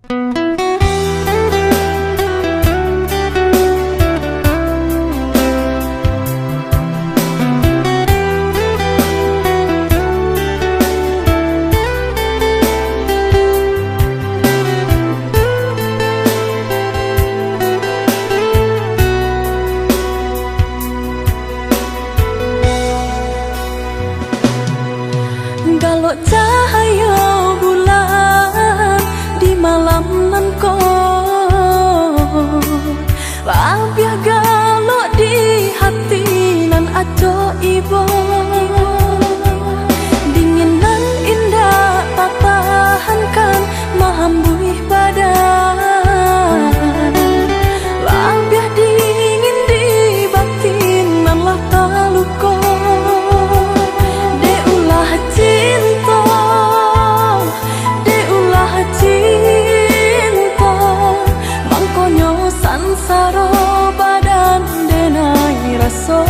Kalau cahaya bulan di malam nan labiah galok di hati nan aco ibo dingin nan indah tak tahankan mahambui badan labiah dingin di batin nan lah taluko sansaro badan denai raso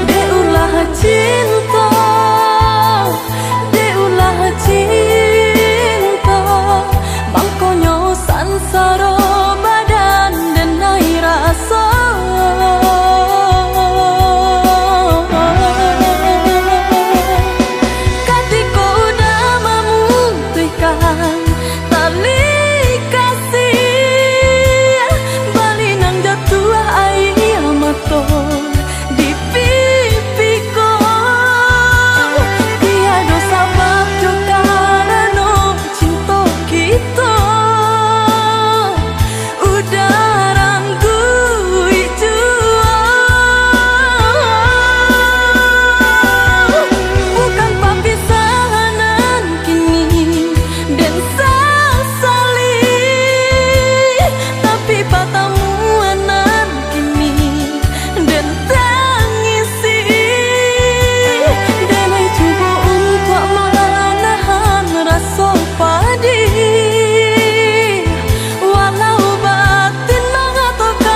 deulah cinta mangkonyo sansaro badan denai raso katiko udah memutihkan tali di pipiku tiada sabab jo karena cinta kita udah ranggui jua bukan papisahan kini dan sasali tapi patamuanan kini dan tangisi dan coba untuk menahan rasa padi walau batin mengatakan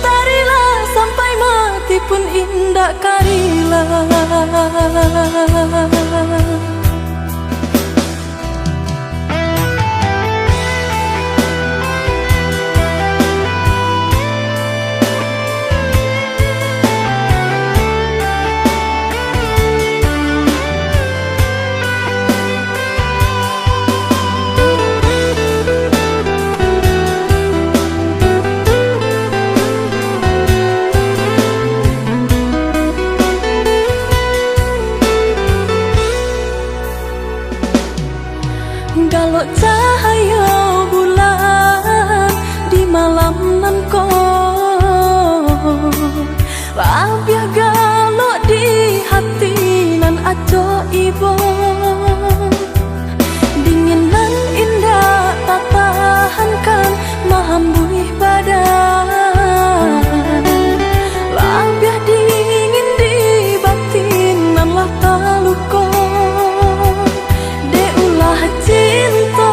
tarilah sampai mati pun indah karilah. Kalau cahaya bulan di malam nan labiah galok di hati nan aco ibo dingin nan indah tak tahankan mahambui badan labiah dingin di batin nan lah taluko cinta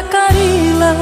karilah